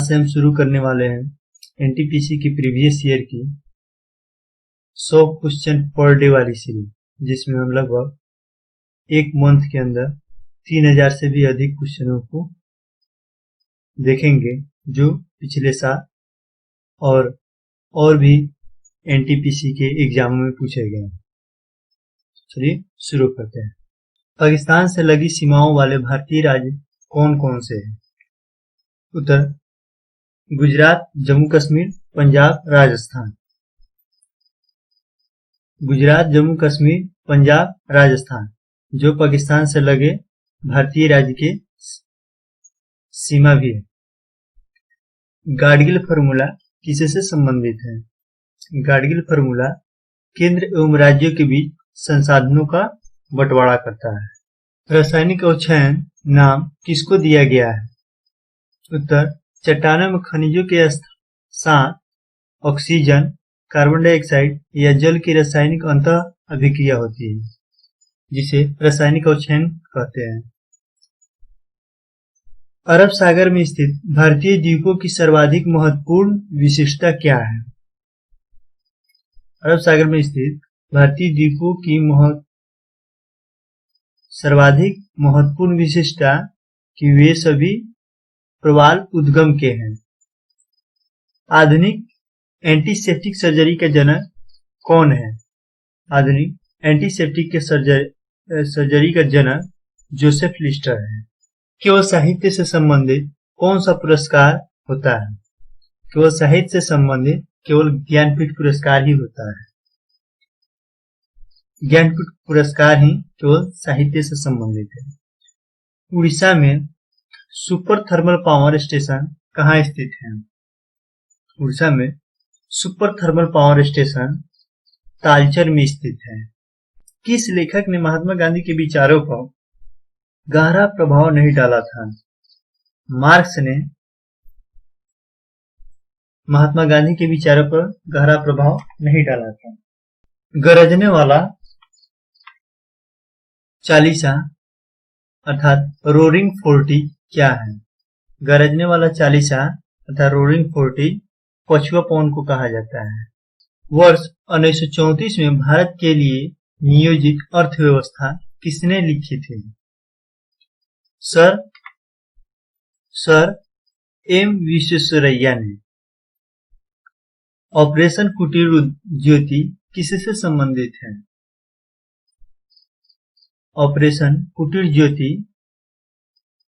से हम शुरू करने वाले हैं एनटीपीसी की प्रीवियस ईयर की 100 क्वेश्चन पर डे वाली सीरीज, जिसमें हम लगभग एक मंथ के अंदर 3000 से भी अधिक क्वेश्चनों को देखेंगे जो पिछले साल और भी एनटीपीसी के एग्जामों में पूछे गए। चलिए शुरू करते हैं। पाकिस्तान से लगी सीमाओं वाले भारतीय राज्य कौन कौन से हैं? उत्तर गुजरात, जम्मू कश्मीर, पंजाब, राजस्थान। गुजरात, जम्मू कश्मीर, पंजाब, राजस्थान जो पाकिस्तान से लगे भारतीय राज्य के सीमा भी है। गाडगिल फार्मूला किससे संबंधित है? गाडगिल फार्मूला केंद्र एवं राज्यों के बीच संसाधनों का बंटवारा करता है। रासायनिक अवक्षय नाम किसको दिया गया है? उत्तर चट्टानों में खनिजों के साथ ऑक्सीजन, कार्बन डाइऑक्साइड या जल की रासायनिक अंतः अभिक्रिया होती है, जिसे रासायनिक अवक्षय कहते हैं। अरब सागर में स्थित भारतीय द्वीपों की सर्वाधिक महत्वपूर्ण विशेषता क्या है? अरब सागर में स्थित भारतीय द्वीपों की सर्वाधिक महत्वपूर्ण विशेषता कि वे सभी प्रवाल उद्गम के हैं। आधुनिक एंटीसेप्टिक सर्जरी का जनक कौन है? आधुनिक एंटीसेप्टिक के सर्जरी का जनक जोसेफ लिस्टर है। केवल साहित्य से संबंधित कौन सा पुरस्कार होता है? केवल साहित्य से संबंधित केवल ज्ञानपीठ पुरस्कार ही होता है। ज्ञानपीठ पुरस्कार ही केवल साहित्य से संबंधित है। उड़ीसा में सुपर थर्मल पावर स्टेशन कहाँ स्थित है? उड़ीसा में super thermal power station Talcher में स्थित है। किस लेखक ने महात्मा गांधी के विचारों पर गहरा प्रभाव नहीं डाला था? मार्क्स ने महात्मा गांधी के विचारों पर गहरा प्रभाव नहीं डाला था। गरजने वाला चालीसा अर्थात रोरिंग 40 क्या है? गरजने वाला चालीसा अर्थात रोरिंग 40 पछुआ पवन को कहा जाता है। वर्ष 1934 में भारत के लिए नियोजित अर्थव्यवस्था किसने लिखी थी? सर एम विश्वेश्वरैया ने। ऑपरेशन कुटीर ज्योति किससे संबंधित है? ऑपरेशन कुटीर ज्योति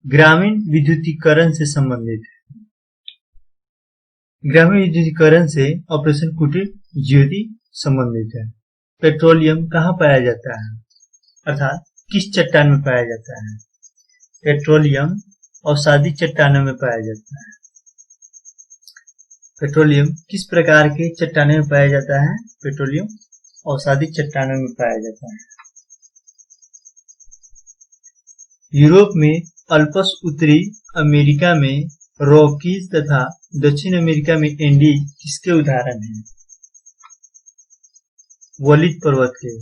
ग्रामीण विद्युतीकरण से संबंधित है। ग्रामीण विद्युतीकरण से ऑपरेशन कुटीर ज्योति संबंधित है। पेट्रोलियम कहाँ पाया जाता है? अर्थात किस चट्टान में पाया जाता है? पेट्रोलियम अवसादी चट्टानों में पाया जाता है। पेट्रोलियम किस प्रकार के चट्टानों में पाया जाता है? पेट्रोलियम अवसादी चट्टानों में पाया जाता है। यूरोप में अल्प्स, उत्तरी अमेरिका में रॉकीज तथा दक्षिण अमेरिका में एंडीज किसके उदाहरण हैं? वलित पर्वत के।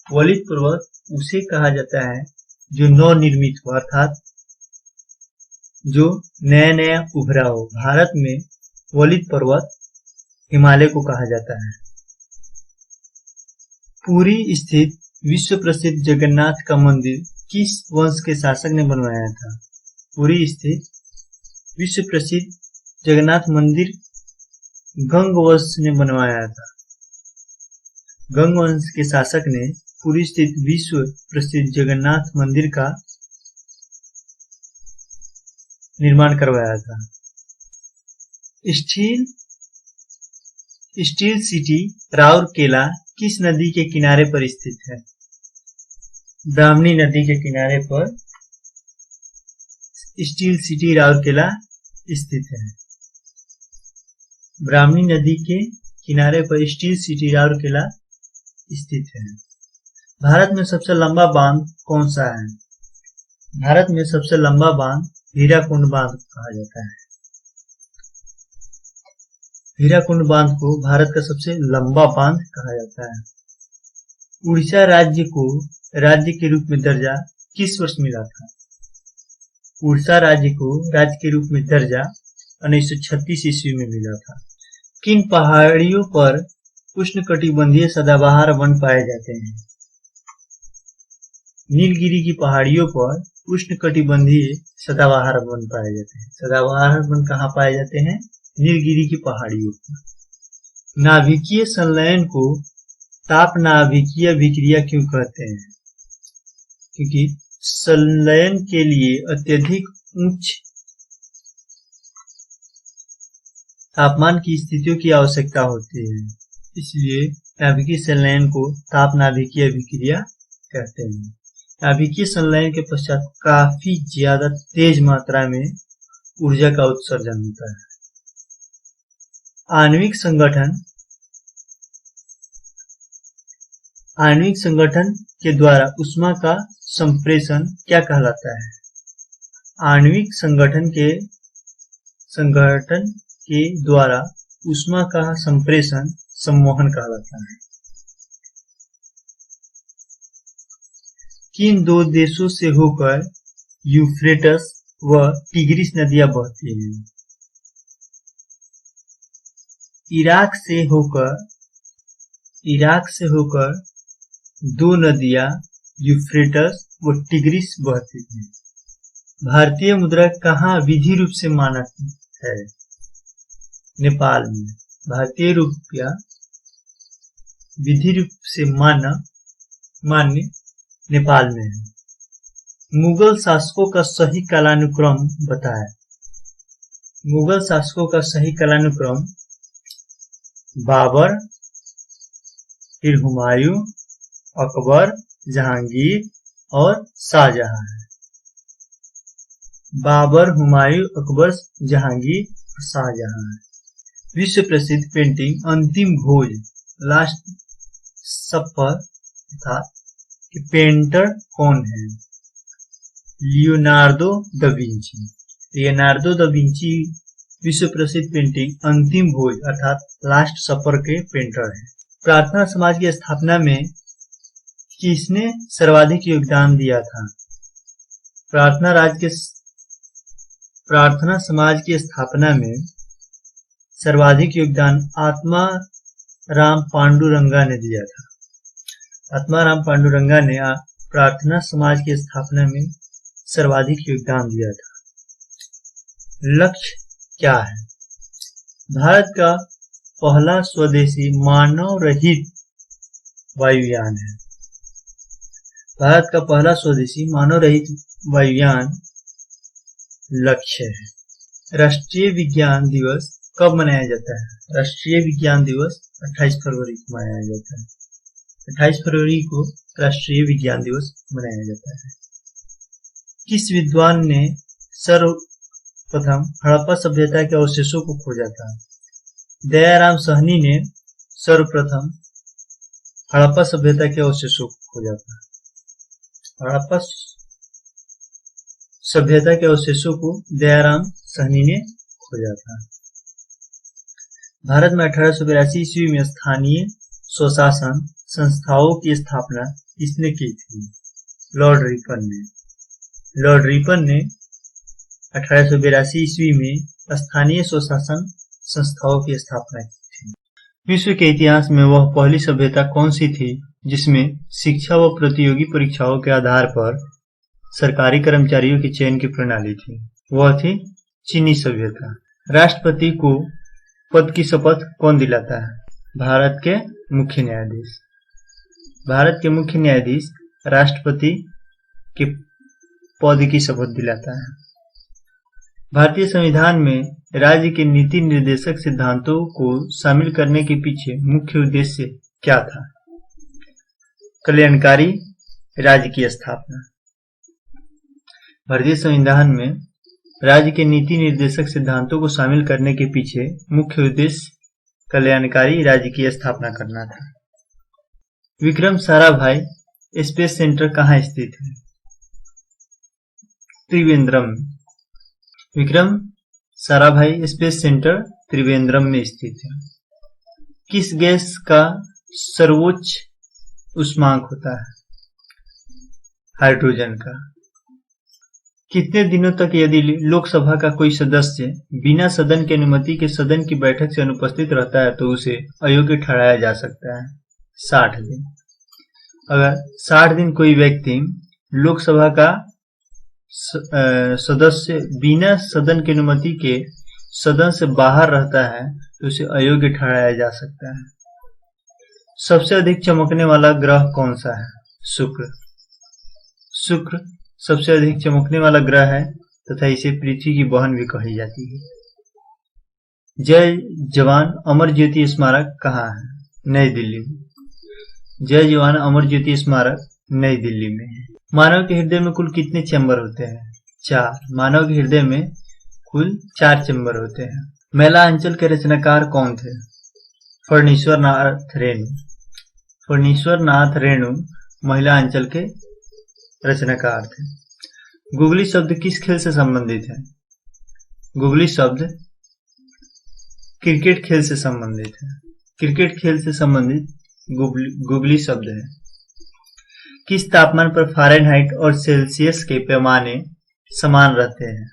वलित पर्वत उसे कहा जाता है जो नवनिर्मित हो, अर्थात जो नया नया उभरा हो। भारत में वलित पर्वत हिमालय को कहा जाता है। पुरी स्थित विश्व प्रसिद्ध जगन्नाथ का मंदिर किस वंश के शासक ने बनवाया था? पुरी स्थित विश्व प्रसिद्ध जगन्नाथ मंदिर गंग वंश ने बनवाया था। गंग वंश के शासक ने पुरी स्थित विश्व प्रसिद्ध जगन्नाथ मंदिर का निर्माण करवाया था। स्टील सिटी राउरकेला किस नदी के किनारे पर स्थित है? ब्राह्मणी नदी के किनारे पर स्टील सिटी राउरकेला स्थित है। ब्राह्मणी नदी के किनारे पर स्टील सिटी राउरकेला स्थित है। भारत में सबसे लंबा बांध कौन सा है? भारत में सबसे लंबा बांध हीराकुंड बांध कहा जाता है। हीराकुंड बांध को भारत का सबसे लंबा बांध कहा जाता है। उड़ीसा राज्य को राज्य के रूप में दर्जा किस वर्ष मिला था? उड़ीसा राज्य को राज्य के रूप में दर्जा 1936 ईस्वी में मिला था। किन पहाड़ियों पर उष्णकटिबंधीय सदाबहार वन पाए जाते हैं? नीलगिरी की पहाड़ियों पर उष्णकटिबंधीय सदाबहार वन पाए जाते हैं। सदाबहार वन कहाँ पाए जाते हैं? नीलगिरी की पहाड़ियों पर। नाभिकीय संलयन को ताप नाभिकीय अभिक्रिया क्यों कहते हैं? क्योंकि संलयन के लिए अत्यधिक उच्च तापमान की स्थितियों की आवश्यकता होती है, इसलिए नाभिकीय संलयन को ताप नाभिकीय अभिक्रिया कहते हैं। नाभिकीय संलयन के पश्चात काफी ज्यादा तेज मात्रा में ऊर्जा का उत्सर्जन होता है। आणविक संगठन के द्वारा ऊष्मा का संप्रेषण क्या कहलाता है? आणविक संगठन के द्वारा ऊष्मा का संप्रेषण सम्मोहन कहलाता है। किन दो देशों से होकर यूफ्रेटस व टिग्रिस नदियां बहती हैं? इराक से होकर दो नदियां यूफ्रेटस व टिग्रिस बहती हैं। भारतीय मुद्रा कहाँ विधि रूप से मानक है? नेपाल में। भारतीय रुपया विधि रूप से मान्य नेपाल में है। मुगल शासकों का सही कालानुक्रम बताएं। मुगल शासकों का सही कालानुक्रम बाबर, फिर हुमायूं, अकबर, जहांगीर और शाहजहां है। बाबर, हुमायूं, अकबर, जहांगीर और शाहजहां है। विश्व प्रसिद्ध पेंटिंग अंतिम भोज लास्ट सफर था कि पेंटर कौन है? Leonardo da Vinci. Leonardo da Vinci विश्व प्रसिद्ध पेंटिंग अंतिम भोज अर्थात लास्ट सफर के पेंटर हैं। प्रार्थना समाज की स्थापना में किसने सर्वाधिक योगदान दिया था? प्रार्थना समाज की स्थापना में सर्वाधिक योगदान आत्माराम पांडुरंगा ने दिया था। आत्माराम पांडुरंगा ने प्रार्थना समाज की स्थापना में सर्वाधिक योगदान दिया था। लक्ष्य क्या है? भारत का पहला स्वदेशी मानव रहित वायुयान है। भारत का पहला स्वदेशी मानव रहित वायुयान लक्ष्य है। राष्ट्रीय विज्ञान दिवस कब मनाया जाता है? राष्ट्रीय विज्ञान दिवस 28 फरवरी को मनाया जाता है। 28 फरवरी को राष्ट्रीय विज्ञान दिवस मनाया जाता है। किस विद्वान ने सर्वप्रथम हड़प्पा सभ्यता के अवशेषों को खोजा था? दयाराम साहनी ने सर्वप्रथम हड़प्पा सभ्यता के अवशेषों को खोजा था। हड़प्पा सभ्यता के अवशेषों को दयाराम साहनी ने खोजा था। भारत में 1882 ईस्वी में स्थानीय स्वशासन संस्थाओं की स्थापना किसने की थी? लॉर्ड रिपन ने। लॉर्ड रिपन ने 1882 ईस्वी में स्थानीय स्वशासन संस्थाओं की स्थापना की थी। विश्व के इतिहास में वह पहली सभ्यता कौन सी थी जिसमें शिक्षा व प्रतियोगी परीक्षाओं के आधार पर सरकारी कर्मचारियों के चयन की प्रणाली थी? वह थी चीनी सभ्यता। राष्ट्रपति को पद की शपथ कौन दिलाता है? भारत के मुख्य न्यायाधीश। भारत के मुख्य न्यायाधीश राष्ट्रपति के पद की शपथ दिलाता है। भारतीय संविधान में राज्य के नीति निर्देशक सिद्धांतों को शामिल करने के पीछे मुख्य उद्देश्य क्या था? कल्याणकारी राज्य की स्थापना। भारतीय संविधान में राज्य के नीति निर्देशक सिद्धांतों को शामिल करने के पीछे मुख्य उद्देश्य कल्याणकारी राज्य की स्थापना करना था। विक्रम साराभाई स्पेस सेंटर कहाँ स्थित है? त्रिवेंद्रम। विक्रम साराभाई स्पेस सेंटर त्रिवेंद्रम में स्थित है। किस गैस का सर्वोच्च उष्मांक होता है? हाइड्रोजन का। कितने दिनों तक यदि लोकसभा का कोई सदस्य बिना सदन की अनुमति के सदन की बैठक से अनुपस्थित रहता है तो उसे अयोग्य ठहराया जा सकता है? 60 दिन। अगर 60 दिन कोई व्यक्ति लोकसभा का सदस्य बिना सदन की अनुमति के सदन से बाहर रहता है तो उसे अयोग्य ठहराया जा सकता है। सबसे अधिक चमकने वाला ग्रह कौन सा है? शुक्र। शुक्र सबसे अधिक चमकने वाला ग्रह है तथा इसे पृथ्वी की बहन भी कही जाती है। जय जवान अमर ज्योति स्मारक कहाँ है? नई दिल्ली में। जय जवान अमर ज्योति स्मारक नई दिल्ली में है। मानव के हृदय में कुल कितने चैम्बर होते हैं? 4। मानव के हृदय में कुल 4 चैम्बर होते हैं। मेला अंचल के रचनाकार कौन थे? फणीश्वर नाथ रेणु। फणीश्वर नाथ रेणु महिला अंचल के रचनाकार थे। गुगली शब्द किस खेल से संबंधित है? गुगली शब्द क्रिकेट खेल से संबंधित है। क्रिकेट खेल से संबंधित गुगली शब्द है। किस तापमान पर फ़ारेनहाइट और सेल्सियस के पैमाने समान रहते हैं?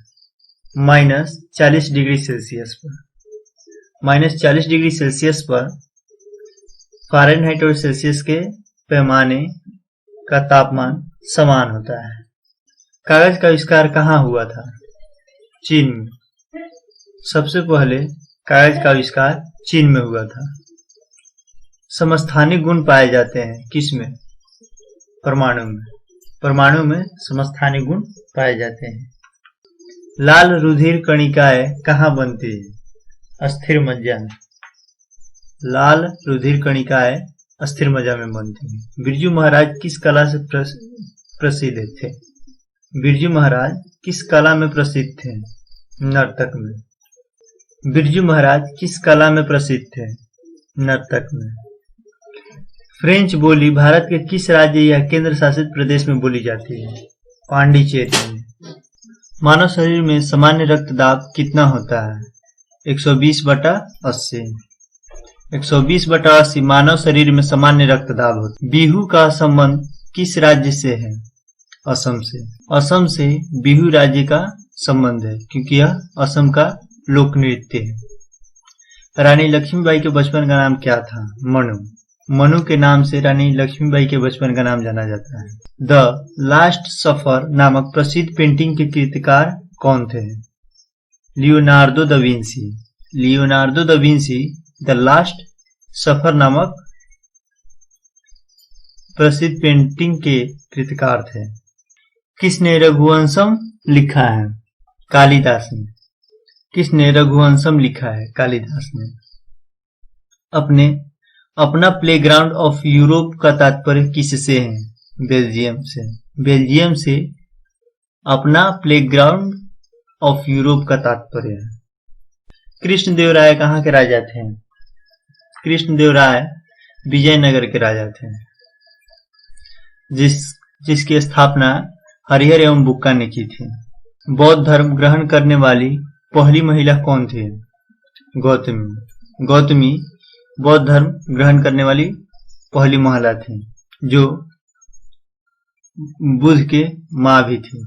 -40 डिग्री सेल्सियस पर। -40 डिग्री सेल्सियस पर फ़ारेनहाइट और सेल्सियस के पैमाने का तापमान समान होता है। कागज का आविष्कार कहाँ हुआ था? चीन में। सबसे पहले कागज का आविष्कार चीन में हुआ था। समस्थानिक गुण पाए जाते हैं किसमें? परमाणु में। परमाणु में समस्थानिक गुण पाए जाते हैं। लाल रुधिर कणिकाएं कहाँ बनती है? अस्थिर मज्जा में। लाल रुधिर कणिकाएं अस्थिर मज्जा में बनती हैं। बिरजू महाराज किस कला से प्रसिद्ध थे? बिरजू महाराज किस कला में प्रसिद्ध थे? नर्तक में। बिरजू महाराज किस कला में प्रसिद्ध थे? नर्तक में। फ्रेंच बोली भारत के किस राज्य या केंद्र शासित प्रदेश में बोली जाती है? पांडिचेरी में। मानव शरीर में सामान्य रक्तदाब कितना होता है? 120/80। 120/80 मानव शरीर में सामान्य रक्तदाब होता है। बिहू का संबंध किस राज्य से है? असम से। असम से बिहू राज्य का संबंध है क्योंकि यह असम का लोक नृत्य है। रानी लक्ष्मीबाई के बचपन का नाम क्या था? मनु। मनु के नाम से रानी लक्ष्मीबाई के बचपन का नाम जाना जाता है। द लास्ट सफर नामक प्रसिद्ध पेंटिंग के कृतिकार कौन थे? Leonardo da Vinci. Leonardo da Vinci the last supper नामक प्रसिद्ध पेंटिंग के कृतिकार थे। किसने रघुवंशम लिखा है? कालिदास ने। किसने रघुवंशम लिखा है? कालिदास ने। अपना प्लेग्राउंड ऑफ यूरोप का तात्पर्य किससे है? बेल्जियम से। बेल्जियम से अपना प्लेग्राउंड ऑफ यूरोप का तात्पर्य है। कृष्णदेवराय कहाँ के राजा थे? कृष्णदेवराय विजयनगर के राजा थे, जिसकी स्थापना हरिहर एवं बुक्का ने की थी। बौद्ध धर्म ग्रहण करने वाली पहली महिला कौन थी? गौतमी। गौतमी बौद्ध धर्म ग्रहण करने वाली पहली महिला थी, जो बुद्ध के माँ भी थी।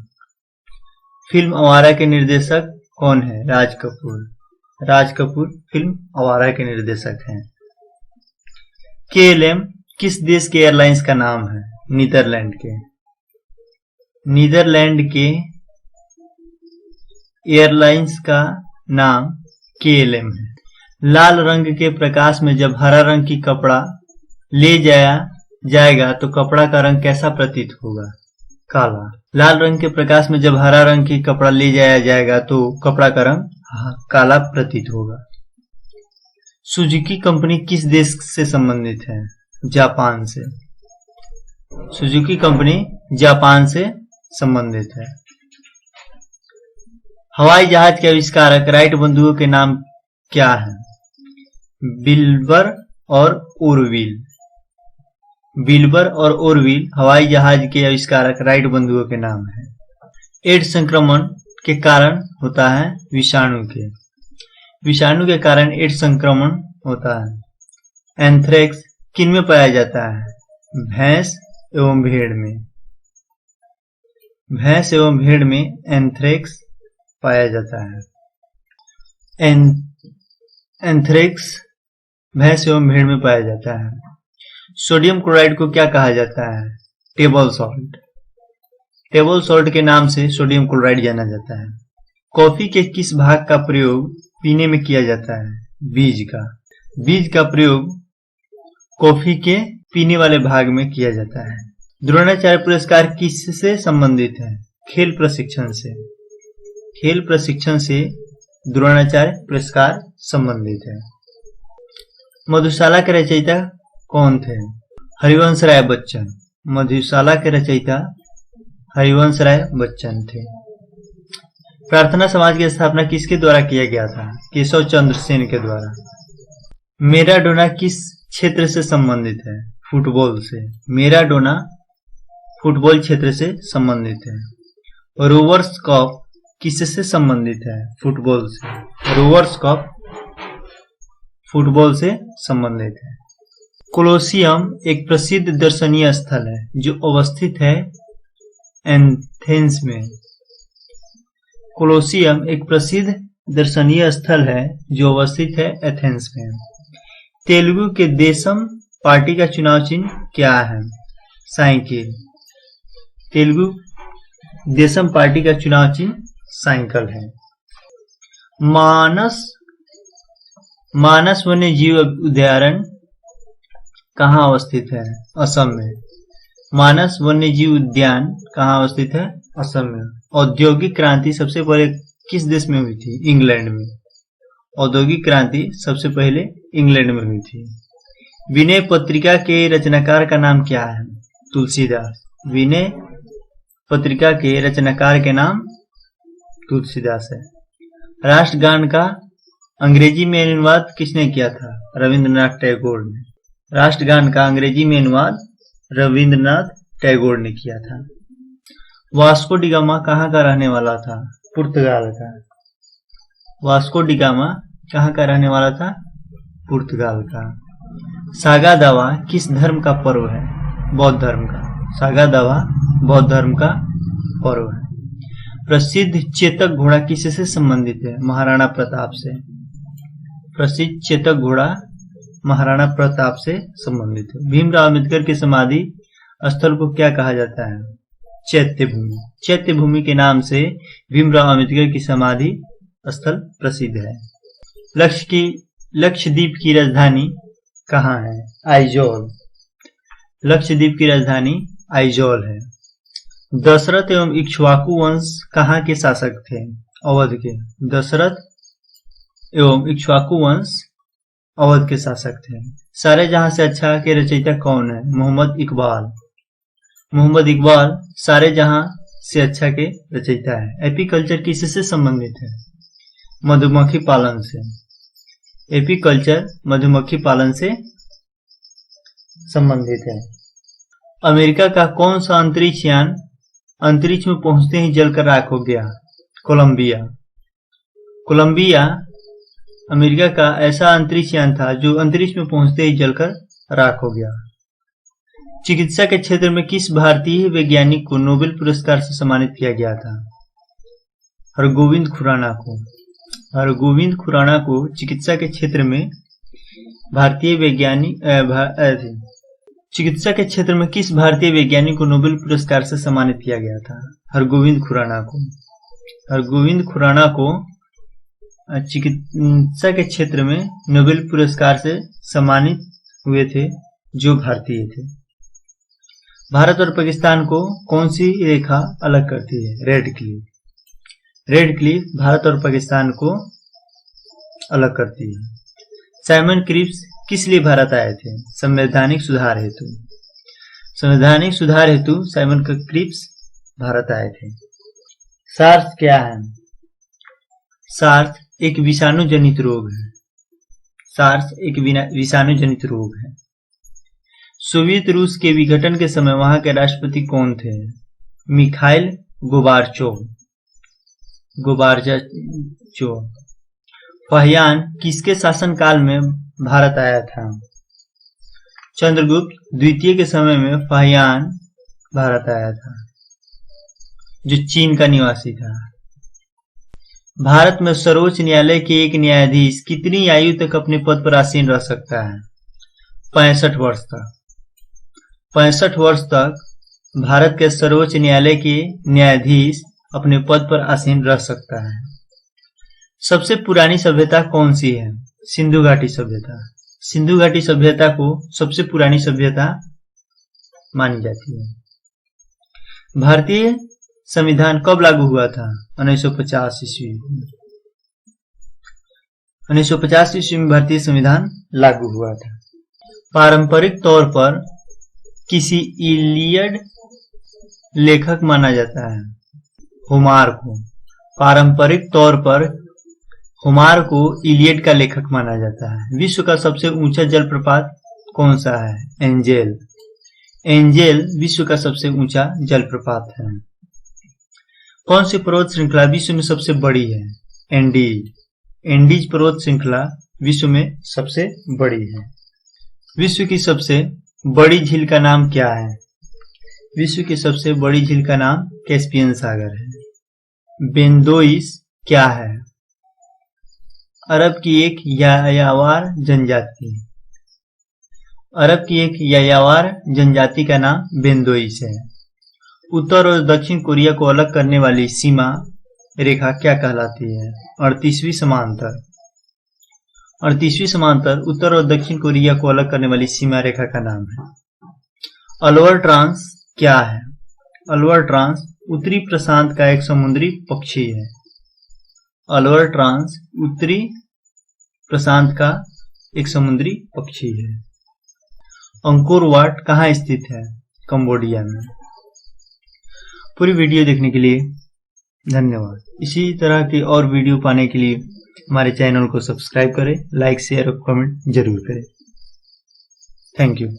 फिल्म आवारा के निर्देशक कौन है? राज कपूर। राज कपूर फिल्म आवारा के निर्देशक हैं। KLM किस देश के एयरलाइंस का नाम है? नीदरलैंड के। नीदरलैंड के एयरलाइंस का नाम KLM है। लाल रंग के प्रकाश में जब हरा रंग की कपड़ा ले जाएगा तो कपड़ा का रंग कैसा प्रतीत होगा? काला। लाल रंग के प्रकाश में जब हरा रंग की कपड़ा ले जाएगा तो कपड़ा का रंग काला प्रतीत होगा। सुजुकी कंपनी किस देश से संबंधित है? जापान से। सुजुकी कंपनी जापान से संबंधित है। हवाई जहाज के आविष्कारक राइट बंधुओं के नाम क्या है? विल्बर और ओरविल। विल्बर और ओरविल हवाई जहाज के आविष्कारक राइट बंधुओं के नाम है। एड्स संक्रमण के कारण होता है विषाणु के। विषाणु के कारण एड्स संक्रमण होता है। एंथ्रेक्स किन में पाया जाता है? भैंस एवं भेड़ में। भैंस एवं भेड़ में एंथ्रेक्स पाया जाता है। एंथ्रेक्स भैंस एवं भेड़ में पाया जाता है। सोडियम क्लोराइड को क्या कहा जाता है? Table salt. टेबल सॉल्ट के नाम से सोडियम क्लोराइड जाना जाता है। कॉफी के किस भाग का प्रयोग पीने में किया जाता है? बीज का। बीज का प्रयोग कॉफी के पीने वाले भाग में किया जाता है। द्रोणाचार्य पुरस्कार किससे संबंधित है? खेल प्रशिक्षण से। खेल प्रशिक्षण से द्रोणाचार्य पुरस्कार संबंधित है। मधुशाला के रचयिता कौन थे? हरिवंश राय बच्चन। मधुशाला के रचयिता हरिवंश राय बच्चन थे। प्रार्थना समाज की स्थापना किसके द्वारा किया गया था? केशव चंद्र सेन के द्वारा। मैराडोना किस क्षेत्र से संबंधित है? फुटबॉल से। मैराडोना फुटबॉल क्षेत्र से संबंधित है। रोवर्स कप किससे संबंधित है? फुटबॉल से। रोवर्स कप फुटबॉल से संबंधित है। कोलोसियम एक प्रसिद्ध दर्शनीय स्थल है जो अवस्थित है एथेंस में। कोलोसियम एक प्रसिद्ध दर्शनीय स्थल है जो अवस्थित है एथेंस में। तेलुगु के देशम पार्टी का चुनाव चिन्ह क्या है? साइकिल। तेलुगु देशम पार्टी का चुनाव चिन्ह साइकिल है। मानस वन्य जीव उद्यान कहाँ अवस्थित है? असम में। मानस वन्य जीव उद्यान कहाँ अवस्थित है? असम में। औद्योगिक क्रांति सबसे पहले किस देश में हुई थी? इंग्लैंड में। औद्योगिक क्रांति सबसे पहले इंग्लैंड में हुई थी। विनय पत्रिका के रचनाकार का नाम क्या है? तुलसीदास। विनय पत्रिका के रचनाकार के नाम तुलसीदास है। राष्ट्रगान का अंग्रेजी में अनुवाद किसने किया था? रविंद्रनाथ टैगोर ने। राष्ट्रगान का अंग्रेजी में अनुवाद रविंद्रनाथ टैगोर ने किया था। वास्को डी गामा कहाँ का रहने वाला था? पुर्तगाल का। वास्को डी गामा कहाँ का रहने वाला था? पुर्तगाल का। सागा दावा किस धर्म का पर्व है? बौद्ध धर्म का। सागा दावा बौद्ध धर्म का पर्व है। प्रसिद्ध चेतक घोड़ा किससे संबंधित है? महाराणा प्रताप से। प्रसिद्ध चेतक घोड़ा महाराणा प्रताप से संबंधित है। भीमराव अम्बेडकर की समाधि स्थल को क्या कहा जाता है? चैत्य भूमि। चैत्य भूमि के नाम से भीमराव अम्बेडकर की समाधि स्थल प्रसिद्ध है। लक्षद्वीप की राजधानी कहाँ है? आइजोल। लक्षद्वीप की राजधानी आइजोल है। दशरथ एवं इक्ष्वाकु वंश कहाँ के शासक थे? अवध के। दशरथ एवं इक्ष्वाकु वंश अवध के शासक थे। सारे जहां से अच्छा के रचयिता कौन है? मोहम्मद इकबाल। मोहम्मद इकबाल सारे जहां से अच्छा के रचयिता है। एपीकल्चर किससे संबंधित है? मधुमक्खी पालन से। एपीकल्चर मधुमक्खी पालन से संबंधित है। अमेरिका का कौन सा अंतरिक्ष यान अंतरिक्ष में पहुंचते ही जलकर राख हो गया? कोलंबिया। कोलंबिया अमेरिका का ऐसा अंतरिक्ष यान था जो अंतरिक्ष में पहुंचते ही जलकर राख हो गया। चिकित्सा के क्षेत्र में किस भारतीय वैज्ञानिक को नोबेल पुरस्कार से सम्मानित किया गया था? हरगोविंद खुराना को। हरगोविंद खुराना को चिकित्सा के क्षेत्र में भारतीय वैज्ञानिक चिकित्सा के क्षेत्र में किस भारतीय वैज्ञानिक को नोबेल पुरस्कार से सम्मानित किया गया था? हरगोविंद खुराना को। हरगोविंद खुराना को चिकित्सा के क्षेत्र में नोबेल पुरस्कार से सम्मानित हुए थे जो भारतीय थे। भारत और पाकिस्तान को कौन सी रेखा अलग करती है? Red Cliff. Red Cliff Bharat और पाकिस्तान को अलग करती है। साइमन क्रिप्स किस लिए भारत आए थे? संवैधानिक सुधार हेतु। संवैधानिक सुधार हेतु साइमन क्रिप्स भारत आए थे। सार्स क्या है? सार्स एक विषाणु जनित रोग है। सार्स एक विषाणु जनित रोग है। सोवियत रूस के विघटन के समय वहां के राष्ट्रपति कौन थे? मिखाइल गोबार्चोव। फाहियान किसके शासनकाल में भारत आया था? चंद्रगुप्त द्वितीय के समय में फाहियान भारत आया था। जो चीन का निवासी था। भारत में सर्वोच्च न्यायालय के एक न्यायाधीश कितनी आयु तक अपने पद पर आसीन रह सकता है? 65 वर्ष तक। 65 वर्ष तक भारत के सर्वोच्च न्यायालय के न्यायाधीश अपने पद पर आसीन रह सकता है। सबसे पुरानी सभ्यता कौन सी है? सिंधु घाटी सभ्यता। सिंधु घाटी सभ्यता को सबसे पुरानी सभ्यता मानी जाती है। भारतीय संविधान कब लागू हुआ था? 1950 ईस्वी। 1950 ईस्वी में भारतीय संविधान लागू हुआ था। पारंपरिक तौर पर किसी इलियड लेखक माना जाता है? होमार को। पारंपरिक तौर पर होमार को इलियड का लेखक माना जाता है। विश्व का सबसे ऊंचा जलप्रपात कौन सा है? एंजेल। एंजेल विश्व का सबसे ऊंचा जलप्रपात है। कौन सी पर्वत श्रृंखला विश्व में सबसे बड़ी है? एंडीज। एंडीज पर्वत श्रृंखला विश्व में सबसे बड़ी है। विश्व की सबसे बड़ी झील का नाम क्या है? विश्व की सबसे बड़ी झील का नाम कैस्पियन सागर है। बेंदोइस क्या है? अरब की एक यायावर जनजाति। अरब की एक यायावर जनजाति का नाम बेंदोइस है। उत्तर और दक्षिण कोरिया को अलग करने वाली सीमा रेखा क्या कहलाती है? 38वीं समांतर। 38वीं समांतर उत्तर और दक्षिण कोरिया को अलग करने वाली सीमा रेखा का नाम है। अलवर ट्रांस क्या है? अलवर ट्रांस उत्तरी प्रशांत का एक समुद्री पक्षी है। अलवर ट्रांस उत्तरी प्रशांत का एक समुद्री पक्षी है। अंकोर वाट कहाँ स्थित है? कंबोडिया में। पूरी वीडियो देखने के लिए धन्यवाद। इसी तरह की और वीडियो पाने के लिए हमारे चैनल को सब्सक्राइब करें, लाइक, शेयर और कमेंट जरूर करें। Thank you.